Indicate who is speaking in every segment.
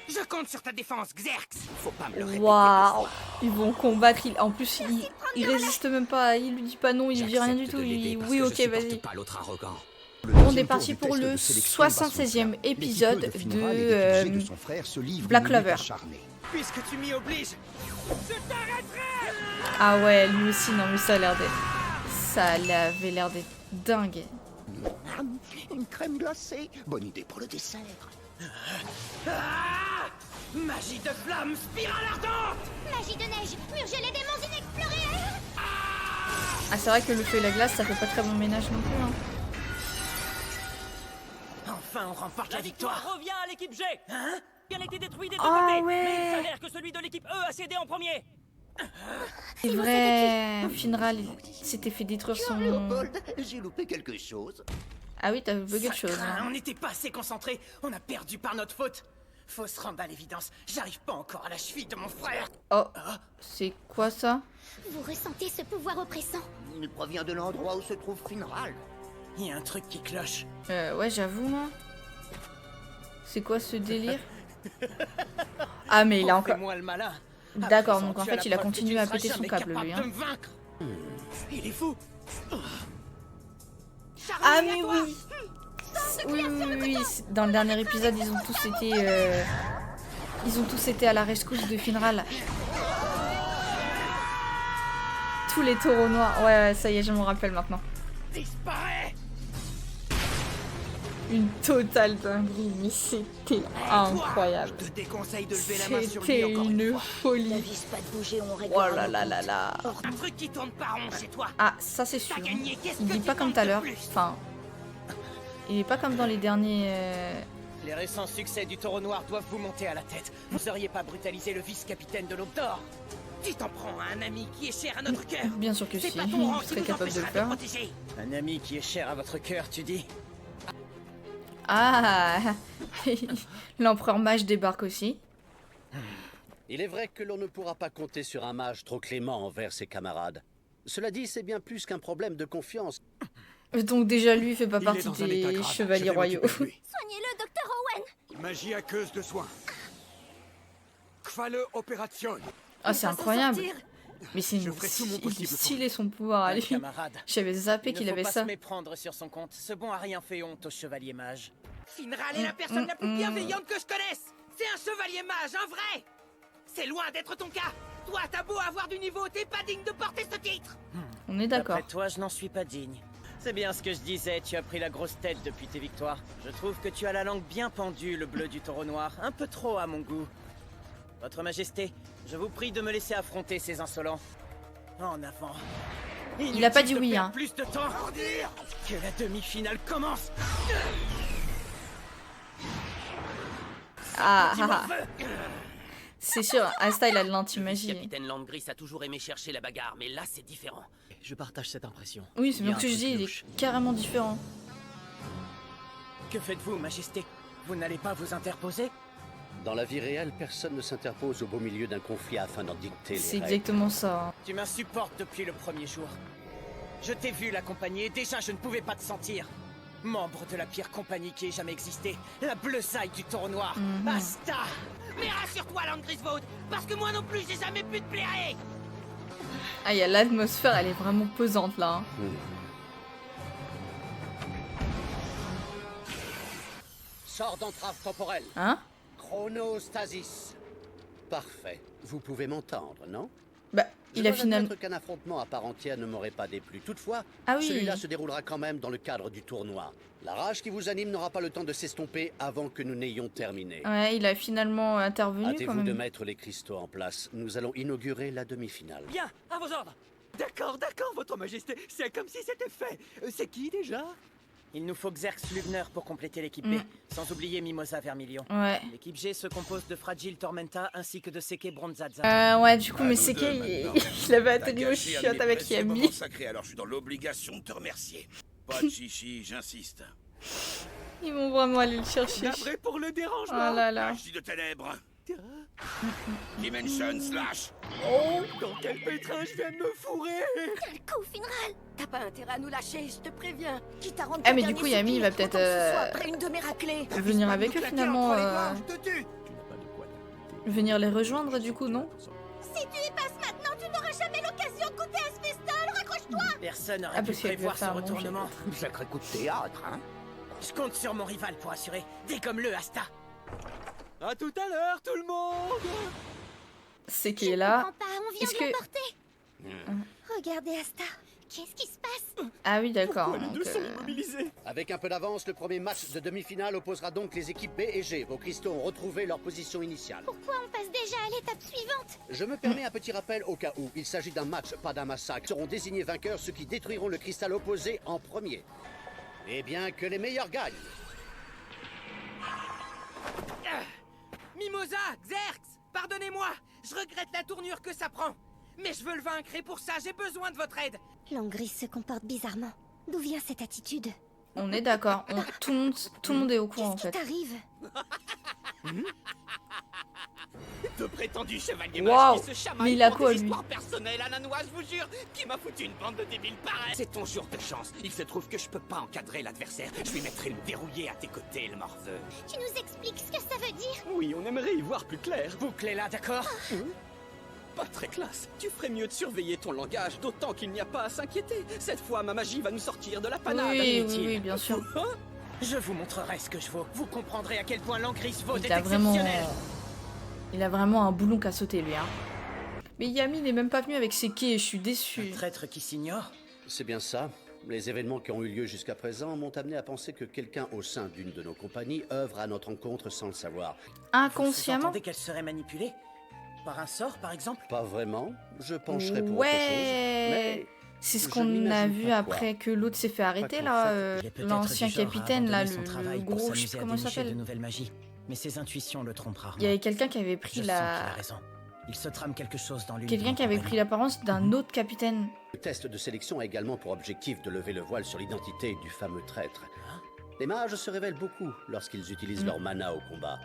Speaker 1: Je compte sur ta défense, Xerx. Faut pas me le répéter.
Speaker 2: Waouh. Ils vont combattre. En plus, il résiste même pas. Il lui dit pas non, il lui dit rien du
Speaker 1: J'accepte
Speaker 2: tout.
Speaker 1: de l'aider parce
Speaker 2: Oui,
Speaker 1: que
Speaker 2: ok,
Speaker 1: je supporte
Speaker 2: vas-y.
Speaker 1: pas l'autre arrogant.
Speaker 2: On est parti pour le 76e épisode de Black Clover.
Speaker 1: Puisque tu m'y obliges, je t'arrêterai.
Speaker 2: Ah ouais, lui aussi, non mais ça a l'air d'être... Ça avait l'air d'être dingue.
Speaker 3: Une crème glacée. Bonne idée pour le dessert.
Speaker 1: Ah, magie de flamme, spirale ardente.
Speaker 4: Magie de neige, purger les démons inexplorés.
Speaker 2: Ah, c'est vrai que le feu et la glace, ça fait pas très bon ménage non plus. Hein.
Speaker 1: Enfin, on remporte la victoire.
Speaker 5: Revient à l'équipe G.
Speaker 1: Hein?
Speaker 5: Bien été détruit des deux
Speaker 2: Ah
Speaker 5: côtés.
Speaker 2: ouais.
Speaker 5: Mais il s'avère que celui de l'équipe E a cédé en premier.
Speaker 2: C'est vrai, Finral s'était fait détruire son...
Speaker 3: Léopold, j'ai loupé quelque chose.
Speaker 2: Ah oui, t'as vu quelque
Speaker 1: Ça
Speaker 2: chose.
Speaker 1: craint,
Speaker 2: Hein.
Speaker 1: on n'était pas assez concentrés. On a perdu par notre faute. Faut se rendre à l'évidence. J'arrive pas encore à la cheville de mon frère.
Speaker 2: Oh, c'est quoi ça?
Speaker 4: Vous ressentez ce pouvoir oppressant?
Speaker 3: Il provient de l'endroit où se trouve Finral.
Speaker 1: Il y a un truc qui cloche.
Speaker 2: Ouais, j'avoue, moi. C'est quoi ce délire? Ah, mais il a encore...
Speaker 1: Fais-moi le malin. À
Speaker 2: D'accord,
Speaker 1: présent,
Speaker 2: donc en
Speaker 1: tu as
Speaker 2: fait,
Speaker 1: la
Speaker 2: il a
Speaker 1: preuve que
Speaker 2: continué
Speaker 1: tu
Speaker 2: à
Speaker 1: ne seras
Speaker 2: péter son
Speaker 1: jamais
Speaker 2: câble,
Speaker 1: capable
Speaker 2: lui.
Speaker 1: de
Speaker 2: Hein.
Speaker 1: me vaincre. Il est fou.
Speaker 2: Ah, mais oui. Oui. Dans le dernier épisode, ils ont tous été... Ils ont tous été à la rescousse de Finral. Tous les taureaux noirs. Ouais, ça y est, je m'en rappelle maintenant.
Speaker 1: Disparaît.
Speaker 2: Une totale dinguerie, mais c'était incroyable.
Speaker 1: Je te déconseille de lever la main sur lui
Speaker 2: C'était
Speaker 1: encore une
Speaker 2: une
Speaker 1: fois.
Speaker 2: folie.
Speaker 4: N'avise pas de bouger, on
Speaker 2: Oh
Speaker 4: réglera
Speaker 2: là
Speaker 4: nos
Speaker 2: là
Speaker 4: comptes.
Speaker 2: là là.
Speaker 1: Un truc qui tourne pas rond chez toi.
Speaker 2: Ah, ça c'est sûr.
Speaker 1: T'as gagné, qu'est-ce
Speaker 2: Il
Speaker 1: que
Speaker 2: dit
Speaker 1: tu
Speaker 2: pas comme
Speaker 1: demandes
Speaker 2: tout à
Speaker 1: de
Speaker 2: l'heure.
Speaker 1: plus?
Speaker 2: Enfin, il est pas comme dans les derniers...
Speaker 1: Les récents succès du Taureau Noir doivent vous monter à la tête. Vous seriez pas brutalisé le vice-capitaine de l'Aube d'Or. Tu t'en prends à un ami qui est cher à notre cœur.
Speaker 2: Bien sûr que
Speaker 1: C'est
Speaker 2: si,
Speaker 1: pas ton rang
Speaker 2: il
Speaker 1: qui
Speaker 2: serait
Speaker 1: nous
Speaker 2: capable de le
Speaker 1: empêchera
Speaker 2: faire.
Speaker 1: protéger. Un ami qui est cher à votre cœur, tu dis?
Speaker 2: Ah, l'empereur mage débarque aussi.
Speaker 6: Il est vrai que l'on ne pourra pas compter sur un mage trop clément envers ses camarades. Cela dit, c'est bien plus qu'un problème de confiance.
Speaker 2: Donc déjà lui il fait pas
Speaker 7: Il est
Speaker 2: partie
Speaker 7: dans un état
Speaker 2: des
Speaker 7: grave.
Speaker 2: chevaliers
Speaker 7: Je vais
Speaker 2: royaux.
Speaker 7: m'occuper de lui.
Speaker 4: Soignez-le, docteur Owen.
Speaker 7: Magie aqueuse de soins. Quale opération.
Speaker 2: Ah c'est incroyable. Mais c'est
Speaker 7: Je ferai tout mon
Speaker 2: il est
Speaker 7: possible pour
Speaker 2: stylé son pouvoir à
Speaker 1: Un
Speaker 2: lui.
Speaker 1: camarade.
Speaker 2: J'avais zappé
Speaker 1: Il ne
Speaker 2: qu'il
Speaker 1: faut
Speaker 2: avait
Speaker 1: pas
Speaker 2: ça.
Speaker 1: se méprendre sur son compte. Ce bon a rien fait honte au chevalier mage. Finral est la personne la plus bienveillante que je connaisse. C'est un chevalier mage, un vrai. C'est loin d'être ton cas. Toi, t'as beau avoir du niveau, t'es pas digne de porter ce titre.
Speaker 2: On est d'accord.
Speaker 1: D'après toi, je n'en suis pas digne. C'est bien ce que je disais, tu as pris la grosse tête depuis tes victoires. Je trouve que tu as la langue bien pendue, le bleu du Taureau Noir. Un peu trop à mon goût. Votre Majesté, je vous prie de me laisser affronter ces insolents. En avant.
Speaker 2: Il a pas dit
Speaker 1: Inutile de
Speaker 2: oui,
Speaker 1: perdre
Speaker 2: hein.
Speaker 1: Plus de temps. Que la demi-finale commence.
Speaker 2: Ah,
Speaker 1: Tu
Speaker 2: ah,
Speaker 1: m'en
Speaker 2: ah.
Speaker 1: veux.
Speaker 2: C'est sûr, Asta il a de
Speaker 5: Le
Speaker 2: l'anti-magie.
Speaker 5: capitaine Landgris a toujours aimé chercher la bagarre, mais là c'est différent.
Speaker 6: Je partage cette impression.
Speaker 2: Oui, c'est
Speaker 6: Il y a
Speaker 2: bien ce que
Speaker 6: un
Speaker 2: je
Speaker 6: truc
Speaker 2: dis, il
Speaker 6: louche.
Speaker 2: est carrément différent.
Speaker 1: Que faites-vous, Majesté? Vous n'allez pas vous interposer?
Speaker 6: Dans la vie réelle, personne ne s'interpose au beau milieu d'un conflit afin d'en dicter les
Speaker 2: C'est
Speaker 6: règles.
Speaker 2: exactement ça. Hein.
Speaker 1: Tu m'insupportes depuis le premier jour. Je t'ai vu l'accompagner et déjà je ne pouvais pas te sentir. Membre de la pire compagnie qui ait jamais existé, la bleusaille du Taureau Noir, Asta. Mais rassure-toi, Landgriswold, parce que moi non plus j'ai jamais pu te blairer.
Speaker 2: Ah, il y a l'atmosphère, elle est vraiment pesante là. Hein.
Speaker 6: Sort d'entrave temporelle.
Speaker 2: Hein?
Speaker 6: Chronostasis. Parfait. Vous pouvez m'entendre, non?
Speaker 2: Bah,
Speaker 6: Je
Speaker 2: il a
Speaker 6: dois
Speaker 2: finalement...
Speaker 6: admettre qu'un affrontement à part entière ne m'aurait pas déplu. Toutefois,
Speaker 2: Ah oui.
Speaker 6: celui-là se déroulera quand même dans le cadre du tournoi. La rage qui vous anime n'aura pas le temps de s'estomper avant que nous n'ayons terminé.
Speaker 2: Ouais, il a finalement intervenu quand
Speaker 6: Hâtez-vous
Speaker 2: même.
Speaker 6: de mettre les cristaux en place. Nous allons inaugurer la demi-finale.
Speaker 5: Bien, à vos ordres.
Speaker 7: D'accord, votre majesté. C'est comme si c'était fait. C'est qui déjà?
Speaker 1: Il nous faut Xerx Lugner pour compléter l'équipe B, sans oublier Mimosa Vermilion.
Speaker 2: Ouais.
Speaker 1: L'équipe G se compose de Fragile Tormenta ainsi que de Seke Bronzazza.
Speaker 2: Ouais, du coup,
Speaker 8: À
Speaker 2: mais
Speaker 8: nous
Speaker 2: c'est
Speaker 8: deux,
Speaker 2: qu'il
Speaker 8: maintenant.
Speaker 2: il avait
Speaker 8: T'as
Speaker 2: attendu au
Speaker 8: gâché un de
Speaker 2: chiottes
Speaker 8: mes
Speaker 2: avec
Speaker 8: précieux
Speaker 2: Yami.
Speaker 8: moments sacrés, alors je suis dans l'obligation de te remercier. Pas de chichi, j'insiste.
Speaker 2: Ils vont vraiment aller le chercher.
Speaker 7: Navré pour le
Speaker 2: Oh
Speaker 7: dérangement.
Speaker 2: là là.
Speaker 8: Magie de ténèbres. Dimension Slash.
Speaker 7: Oh, dans quel pétrin je viens de me fourrer.
Speaker 4: Quel coup, Finral. T'as pas intérêt à nous lâcher, je te préviens. Quitte à rendre
Speaker 2: Ah,
Speaker 4: ton
Speaker 2: mais du
Speaker 4: dernier
Speaker 2: coup, Yami, il va
Speaker 4: soupir,
Speaker 2: peut-être
Speaker 4: autant que ce soit après une de mes raclées.
Speaker 2: venir avec eux finalement.
Speaker 8: Je te tue.
Speaker 7: Tu n'as pas de quoi
Speaker 2: venir les rejoindre du coup, non?
Speaker 4: Si tu y passes maintenant, tu n'auras jamais l'occasion de goûter à ce festin. Raccroche-toi.
Speaker 1: Personne n'aurait
Speaker 2: Ah,
Speaker 1: pu
Speaker 2: parce qu'elle
Speaker 1: prévoir
Speaker 2: doit
Speaker 1: ce
Speaker 2: faire manger.
Speaker 1: retournement.
Speaker 3: Sacré coup de théâtre, hein.
Speaker 1: Je compte sur mon rival pour assurer. Dégomme-le, Asta.
Speaker 7: À tout à l'heure, tout le monde.
Speaker 2: C'est qui est là.
Speaker 4: Comprends pas, on vient
Speaker 2: Est-ce
Speaker 4: de
Speaker 2: que...
Speaker 4: l'emporter. Regardez Asta. Qu'est-ce qui se passe?
Speaker 2: Ah oui, d'accord.
Speaker 7: Pourquoi les deux
Speaker 2: donc,
Speaker 7: sont immobilisés?
Speaker 6: Avec un peu d'avance, le premier match de demi-finale opposera donc les équipes B et G. Vos cristaux ont retrouvé leur position initiale.
Speaker 4: Pourquoi on passe déjà à l'étape suivante?
Speaker 6: Je me permets un petit rappel au cas où. Il s'agit d'un match, pas d'un massacre. Seront désignés vainqueurs ceux qui détruiront le cristal opposé en premier. Et bien que les meilleurs gagnent.
Speaker 7: Mimosa, Xerx, pardonnez-moi. Je regrette la tournure que ça prend. Mais je veux le vaincre et pour ça, j'ai besoin de votre aide.
Speaker 4: L'Angris se comporte bizarrement. D'où vient cette attitude?
Speaker 2: On est d'accord. Tout le monde est au courant en
Speaker 4: Qu'est-ce qui
Speaker 2: fait.
Speaker 4: t'arrive?
Speaker 7: De prétendus chevaliers
Speaker 2: Waouh.
Speaker 7: mages qui se chamaillent
Speaker 2: Mais il a
Speaker 7: pour
Speaker 2: quoi,
Speaker 7: des
Speaker 2: lui?
Speaker 7: histoires personnelles à la noix, je vous jure. Qui m'a foutu une bande de débiles pareils?
Speaker 9: C'est ton jour de chance. Il se trouve que je peux pas encadrer l'adversaire. Je lui mettrai le verrouillé à tes côtés, le morveux.
Speaker 4: Tu nous expliques ce que ça veut dire?
Speaker 7: Oui, on aimerait y voir plus clair.
Speaker 1: Bouclez-la, d'accord?
Speaker 7: Pas très classe. Tu ferais mieux de surveiller ton langage, d'autant qu'il n'y a pas à s'inquiéter. Cette fois, ma magie va nous sortir de la panade.
Speaker 2: Oui,
Speaker 1: inutile.
Speaker 2: oui, bien sûr.
Speaker 7: Hein?
Speaker 1: Je vous montrerai ce que je vaux. Vous comprendrez à quel point l'Angris vaut
Speaker 2: Il
Speaker 1: d'être
Speaker 2: a vraiment...
Speaker 1: exceptionnel.
Speaker 2: Il a vraiment un boulon qu'à sauter lui, hein. Mais Yami n'est même pas venu avec ses quais, je suis
Speaker 1: Un
Speaker 2: déçue.
Speaker 1: traître qui s'ignore.
Speaker 6: C'est bien ça. Les événements qui ont eu lieu jusqu'à présent m'ont amené à penser que quelqu'un au sein d'une de nos compagnies œuvre à notre encontre sans le savoir.
Speaker 1: Vous
Speaker 2: Inconsciemment.
Speaker 1: entendez qu'elle serait manipulée? Par un sort, par exemple?
Speaker 6: Pas vraiment. Je pencherais pour autre
Speaker 2: Ouais.
Speaker 6: chose. Mais
Speaker 2: C'est ce
Speaker 6: je
Speaker 2: qu'on a
Speaker 6: n'imagine
Speaker 2: vu
Speaker 6: pas quoi.
Speaker 2: après que l'autre s'est fait arrêter
Speaker 6: qu'en
Speaker 2: là,
Speaker 6: fait,
Speaker 1: Il est peut-être
Speaker 2: l'ancien
Speaker 1: du genre à
Speaker 2: capitaine là,
Speaker 1: abandonner son
Speaker 2: le
Speaker 1: travail pour
Speaker 2: gros, je sais
Speaker 1: s'amuser
Speaker 2: plus
Speaker 1: à
Speaker 2: comment il
Speaker 1: dénicher
Speaker 2: s'appelle.
Speaker 1: de nouvelles magies. Mais ses intuitions le trompent rarement.
Speaker 2: Il y avait quelqu'un qui avait pris
Speaker 1: Je sens qu'il a
Speaker 2: la...
Speaker 1: raison. Il se trame quelque chose dans lui.
Speaker 2: Quelqu'un qui avait pris l'apparence d'un autre capitaine.
Speaker 6: le test de sélection a également pour objectif de lever le voile sur l'identité du fameux traître. Les mages se révèlent beaucoup lorsqu'ils utilisent leur mana au combat.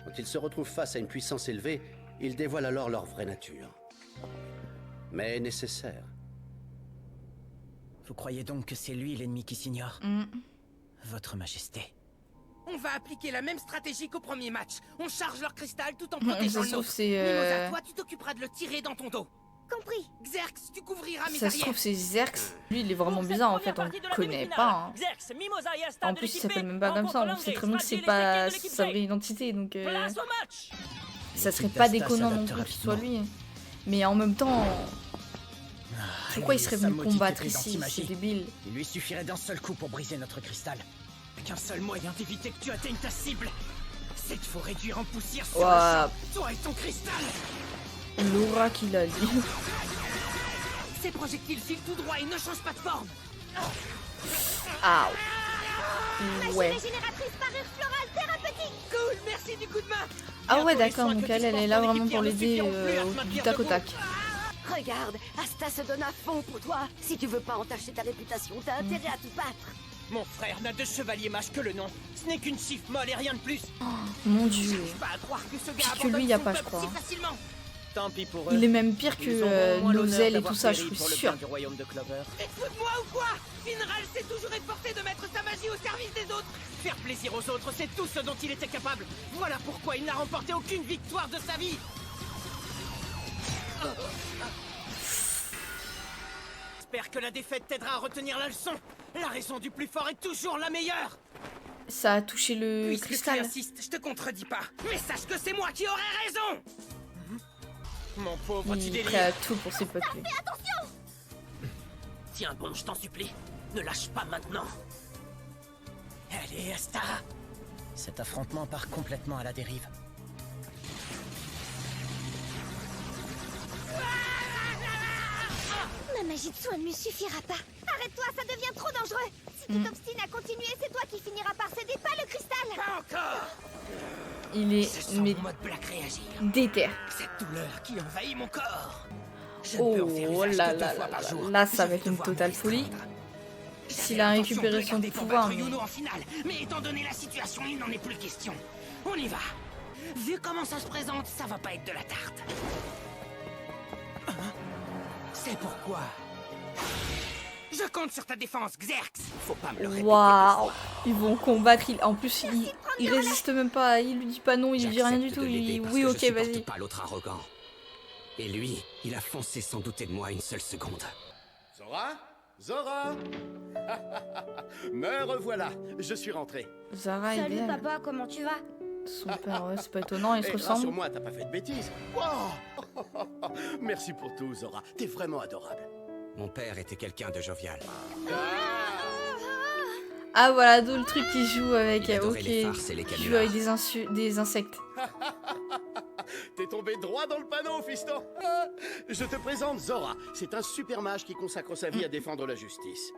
Speaker 6: Quand ils se retrouvent face à une puissance élevée, ils dévoilent alors leur vraie nature. Mais nécessaire.
Speaker 1: Vous croyez donc que c'est lui l'ennemi qui s'ignore?
Speaker 2: Mm.
Speaker 1: Votre Majesté.
Speaker 7: On va appliquer la même stratégie qu'au premier match. On charge leur cristal tout en
Speaker 2: Ça
Speaker 7: protégeant
Speaker 2: se
Speaker 7: le
Speaker 2: trouve
Speaker 7: nôtre.
Speaker 2: c'est...
Speaker 7: Mimosa, toi, tu t'occuperas de le tirer dans ton dos.
Speaker 4: Compris.
Speaker 7: Xerx, tu couvriras mes
Speaker 2: Ça se
Speaker 7: arrières.
Speaker 2: trouve c'est Xerx. Lui il est vraiment
Speaker 5: Pour cette
Speaker 2: bizarre en
Speaker 5: première
Speaker 2: fait, on
Speaker 5: partie de
Speaker 2: le
Speaker 5: la
Speaker 2: connaît
Speaker 5: demi-finale,
Speaker 2: pas. Hein.
Speaker 5: Xerx, Mimosa et Asta
Speaker 2: En
Speaker 5: de
Speaker 2: plus il
Speaker 5: l'équipe
Speaker 2: s'appelle
Speaker 5: B
Speaker 2: même pas comme ça, on
Speaker 5: rencontrent
Speaker 2: sait très bien que c'est
Speaker 5: l'Angris,
Speaker 2: pas
Speaker 5: stratégie de l'équipe
Speaker 2: sa
Speaker 5: C.
Speaker 2: vraie identité donc
Speaker 5: Place au match.
Speaker 2: ça serait
Speaker 1: L'équipe
Speaker 2: pas
Speaker 1: d'Asta
Speaker 2: déconnant non
Speaker 1: s'adapte
Speaker 2: plus que ce soit
Speaker 1: rapidement.
Speaker 2: lui. Mais en même temps, pourquoi il serait
Speaker 1: Sa
Speaker 2: venu
Speaker 1: maudite
Speaker 2: combattre
Speaker 1: épée
Speaker 2: ici?
Speaker 1: d'anti-magie.
Speaker 2: C'est débile.
Speaker 1: Il lui suffirait d'un seul coup pour briser notre cristal. Qu'un seul moyen d'éviter que tu atteignes ta cible, c'est qu'il faut réduire en poussière sur
Speaker 2: Ouah.
Speaker 1: le champ, toi et ton cristal.
Speaker 2: L'aura qu'il a dit.
Speaker 7: Ces projectiles filent tout droit et ne changent pas de forme.
Speaker 2: Ah ouais.
Speaker 4: Régénératrice parure florale thérapeutique.
Speaker 7: Cool, merci du coup de main.
Speaker 2: Ah ouais
Speaker 1: Bientôt, les
Speaker 2: d'accord,
Speaker 1: soins
Speaker 2: donc
Speaker 1: que
Speaker 2: elle
Speaker 1: tu
Speaker 2: est
Speaker 1: portes
Speaker 2: là
Speaker 1: en
Speaker 2: vraiment
Speaker 1: équipe
Speaker 2: pour
Speaker 1: ne
Speaker 2: l'aider
Speaker 1: suffiront plus à te
Speaker 2: du
Speaker 1: maintenir
Speaker 2: tac au
Speaker 1: debout.
Speaker 2: tac.
Speaker 4: Regarde, Asta se donne à fond pour toi. Si tu veux pas entacher ta réputation, t'as intérêt à tout battre.
Speaker 1: Mon frère n'a de chevalier mage que le nom. Ce n'est qu'une chiffre molle et rien de plus.
Speaker 2: Mon dieu.
Speaker 7: J'arrive pas à croire que ce gars
Speaker 2: Pire que lui,
Speaker 7: abandonne
Speaker 2: y a
Speaker 7: son
Speaker 2: pas, je
Speaker 7: peuple
Speaker 2: crois,
Speaker 7: si
Speaker 2: hein.
Speaker 7: facilement.
Speaker 1: Tant pis pour eux.
Speaker 2: Il est même pire que
Speaker 1: Ils auront au moins l'honneur
Speaker 2: Nozel et
Speaker 1: d'avoir
Speaker 2: tout ça, je
Speaker 1: péri
Speaker 2: suis
Speaker 1: pour le
Speaker 2: sûre.
Speaker 1: bien du royaume de Clover.
Speaker 7: Écoute-moi ou quoi? Finral s'est toujours efforcé de mettre sa magie au service des autres.
Speaker 1: Faire plaisir aux autres, c'est tout ce dont il était capable. Voilà pourquoi il n'a remporté aucune victoire de sa vie. J'espère que la défaite t'aidera à retenir la leçon. La raison du plus fort est toujours la meilleure.
Speaker 2: Ça a touché le
Speaker 7: Puisque tu
Speaker 2: cristal.
Speaker 7: insistes, je te contredis pas. Mais sache que c'est moi qui aurai raison.
Speaker 1: Mon pauvre, tu
Speaker 2: Il est prêt
Speaker 1: délires.
Speaker 2: à tout pour ses potes. lui.
Speaker 5: Tiens bon, je t'en supplie. Ne lâche pas maintenant.
Speaker 1: Allez, Asta. Cet affrontement part complètement à la dérive.
Speaker 4: Ma magie de soin ne lui suffira pas. Arrête-toi, ça devient trop dangereux. Si tu t'obstines à continuer, c'est toi qui finiras par céder, pas le cristal.
Speaker 7: Pas encore.
Speaker 2: Il
Speaker 7: Je
Speaker 2: est
Speaker 7: sens
Speaker 2: mais
Speaker 7: mon mode black réagir.
Speaker 2: déter.
Speaker 7: Cette douleur qui envahit mon corps. Je ne peux en faire
Speaker 2: Oh
Speaker 7: usage
Speaker 2: là
Speaker 7: que
Speaker 2: là
Speaker 7: 2 fois
Speaker 2: là
Speaker 7: par
Speaker 2: là
Speaker 7: jour.
Speaker 2: là, ça
Speaker 7: Je
Speaker 2: va être
Speaker 7: vais
Speaker 2: une
Speaker 7: devoir
Speaker 2: totale
Speaker 7: me
Speaker 2: folie.
Speaker 7: restreindre.
Speaker 2: S'il
Speaker 7: J'avais
Speaker 2: a
Speaker 7: l'intention
Speaker 2: récupéré
Speaker 7: de
Speaker 2: son
Speaker 7: garder pour
Speaker 2: pouvoir,
Speaker 7: battre
Speaker 2: mais...
Speaker 7: Yuno en finale, mais étant donné la situation, il n'en est plus question. On y va. Vu comment ça se présente, ça va pas être de la tarte. C'est pourquoi je compte sur ta défense, Xerx.
Speaker 9: Faut pas me le répéter.
Speaker 2: Waouh. Ils vont combattre. En plus, il résiste même pas. Il lui dit pas non, il lui dit rien du
Speaker 9: J'accepte
Speaker 2: tout.
Speaker 9: de l'aider
Speaker 2: Il
Speaker 9: parce
Speaker 2: oui,
Speaker 9: que
Speaker 2: ok,
Speaker 9: je supporte
Speaker 2: vas-y.
Speaker 9: pas l'autre arrogant. Et lui, il a foncé sans douter de moi une seule seconde.
Speaker 6: Zora? Zora? Me revoilà, je suis rentré.
Speaker 2: Zara est
Speaker 4: Salut
Speaker 2: belle.
Speaker 4: papa, comment tu vas?
Speaker 2: Son père, ouais, c'est pas étonnant, ils se ressemblent.
Speaker 6: Rassure-moi, t'as pas fait de bêtises. Wow. Merci pour tout, Zora. T'es vraiment adorable.
Speaker 9: Mon père était quelqu'un de jovial.
Speaker 2: Ah voilà, d'où le truc qui joue avec.
Speaker 9: Il adorait
Speaker 2: Ok.
Speaker 9: les farces et les
Speaker 2: Qui joue avec
Speaker 9: canulars.
Speaker 2: des insectes.
Speaker 6: T'es tombé droit dans le panneau, fiston. Je te présente Zora. C'est un super mage qui consacre sa vie à défendre la justice.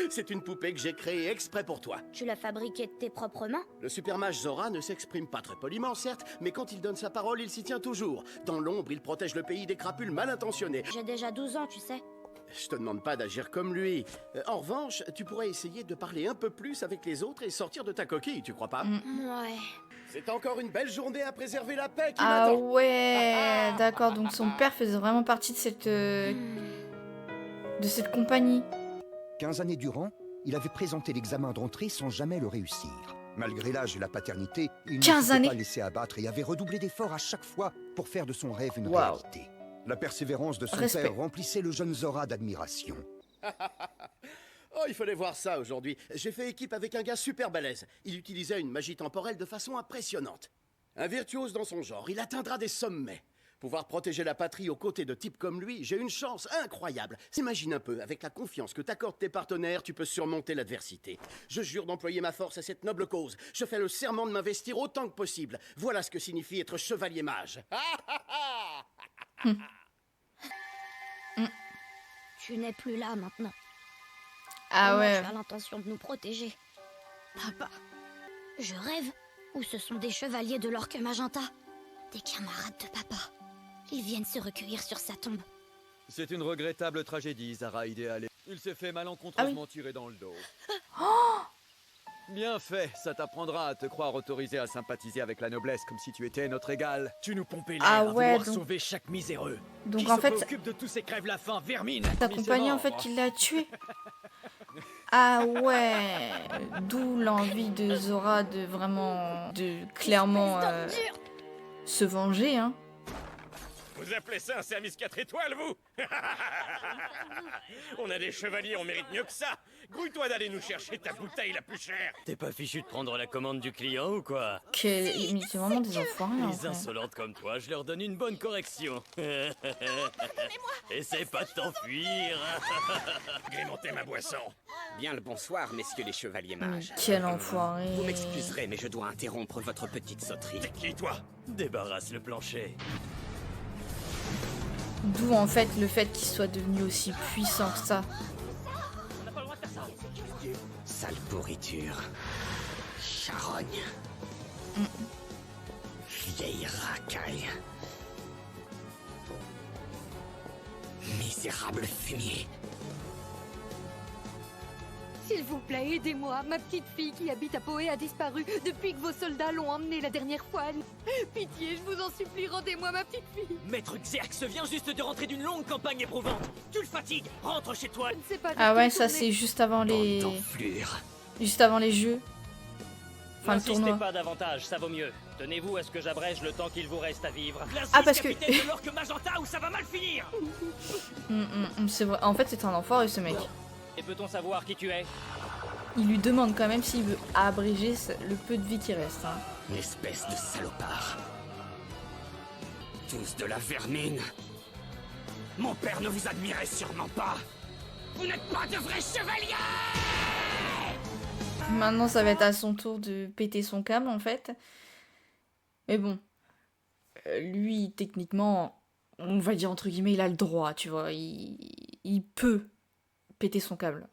Speaker 6: C'est une poupée que j'ai créée exprès pour toi.
Speaker 4: Tu l'as fabriquée de tes propres mains?
Speaker 6: Le super mage Zora ne s'exprime pas très poliment, certes, mais quand il donne sa parole, il s'y tient toujours. Dans l'ombre, il protège le pays des crapules mal intentionnées.
Speaker 4: J'ai déjà 12 ans, tu sais.
Speaker 6: Je te demande pas d'agir comme lui. En revanche, tu pourrais essayer de parler un peu plus avec les autres et sortir de ta coquille, tu crois pas?
Speaker 4: Ouais.
Speaker 6: C'est encore une belle journée à préserver la paix qui
Speaker 2: Ah
Speaker 6: m'attend.
Speaker 2: ouais, d'accord. Donc son père faisait vraiment partie de cette compagnie.
Speaker 3: 15 années durant, il avait présenté l'examen d'entrée sans jamais le réussir. Malgré l'âge et la paternité, il ne
Speaker 2: 15
Speaker 3: s'était
Speaker 2: années.
Speaker 3: pas laissé abattre et avait redoublé d'efforts à chaque fois pour faire de son rêve une
Speaker 2: Waouh.
Speaker 3: réalité. La persévérance de son
Speaker 2: Respect.
Speaker 3: père remplissait le jeune Zora d'admiration.
Speaker 6: Oh, il fallait voir ça aujourd'hui. J'ai fait équipe avec un gars super balèze. Il utilisait une magie temporelle de façon impressionnante. Un virtuose dans son genre, il atteindra des sommets. Pouvoir protéger la patrie aux côtés de types comme lui, j'ai une chance incroyable. Imagine un peu, avec la confiance que t'accordent tes partenaires, tu peux surmonter l'adversité. Je jure d'employer ma force à cette noble cause. Je fais le serment de m'investir autant que possible. Voilà ce que signifie être chevalier mage.
Speaker 4: Tu n'es plus là maintenant.
Speaker 2: Ah
Speaker 4: Comment
Speaker 2: ouais.
Speaker 4: tu as l'intention de nous protéger? Papa. Je rêve? Ou ce sont des chevaliers de l'orque magenta? Des camarades de papa. Ils viennent se recueillir sur sa tombe.
Speaker 10: C'est une regrettable tragédie, Zara idéale. Il s'est fait malencontreusement tirer dans le dos. Bien fait, ça t'apprendra à te croire autorisé à sympathiser avec la noblesse comme si tu étais notre égal.
Speaker 1: Tu nous pompais l'air
Speaker 2: Ah
Speaker 1: à
Speaker 2: ouais,
Speaker 1: vouloir
Speaker 2: donc-
Speaker 1: sauver chaque miséreux.
Speaker 2: Donc
Speaker 1: Qui
Speaker 2: en
Speaker 1: se
Speaker 2: fait,
Speaker 1: préoccupe de tous ces crèves-la-faim, vermine.
Speaker 2: ta compagnie en fait qui l'a tué. Ah ouais. D'où l'envie de Zora de vraiment, clairement se venger, hein.
Speaker 11: Vous appelez ça un service 4 étoiles, vous? On a des chevaliers, on mérite mieux que ça. Grouille-toi d'aller nous chercher ta bouteille la plus chère.
Speaker 5: T'es pas fichu de prendre la commande du client ou quoi?
Speaker 2: Mais c'est vraiment des enfoirés en
Speaker 5: Les
Speaker 2: fait.
Speaker 5: insolentes comme toi, je leur donne une bonne correction. Essaie pas de t'enfuir.
Speaker 11: Agrémentez ma boisson.
Speaker 9: Bien le bonsoir, messieurs les chevaliers mages.
Speaker 2: Quel enfoiré.
Speaker 9: Vous m'excuserez, mais je dois interrompre votre petite sauterie.
Speaker 11: T'es qui, toi?
Speaker 5: Débarrasse le plancher.
Speaker 2: D'où en fait le fait qu'il soit devenu aussi puissant que ça.
Speaker 5: On n'a pas le droit de faire ça.
Speaker 9: Sale pourriture. Charogne. Vieille racaille. Misérable fumier.
Speaker 12: S'il vous plaît, aidez-moi. Ma petite fille qui habite à Poé a disparu depuis que vos soldats l'ont emmenée la dernière fois. Pitié, je vous en supplie, rendez-moi ma petite fille.
Speaker 5: Maître Xerx vient juste de rentrer d'une longue campagne éprouvante. Tu le fatigues, rentre chez toi.
Speaker 12: Je ne sais pas.
Speaker 2: Ah ouais, ça
Speaker 12: retourner.
Speaker 2: c'est juste avant les
Speaker 9: D'enflure.
Speaker 2: juste avant les jeux. Enfin le
Speaker 5: N'insistez
Speaker 2: tournoi.
Speaker 5: pas davantage, ça vaut mieux. Tenez-vous à ce que j'abrège le temps qu'il vous reste à vivre.
Speaker 2: Ah, parce que-
Speaker 5: capitaine de l'orque magenta ou ça va mal finir.
Speaker 2: C'est vrai. En fait, c'est un enfoiré ce mec.
Speaker 5: Et peut-on savoir qui tu es?
Speaker 2: Il lui demande quand même s'il veut abréger le peu de vie qui reste. Hein.
Speaker 9: Une espèce de salopard. Tous de la vermine. Mon père ne vous admirait sûrement pas. Vous n'êtes pas de vrais chevaliers!
Speaker 2: Maintenant, ça va être à son tour de péter son câble en fait. Mais bon, lui, techniquement, on va dire entre guillemets, il a le droit, tu vois. Il peut péter son câble.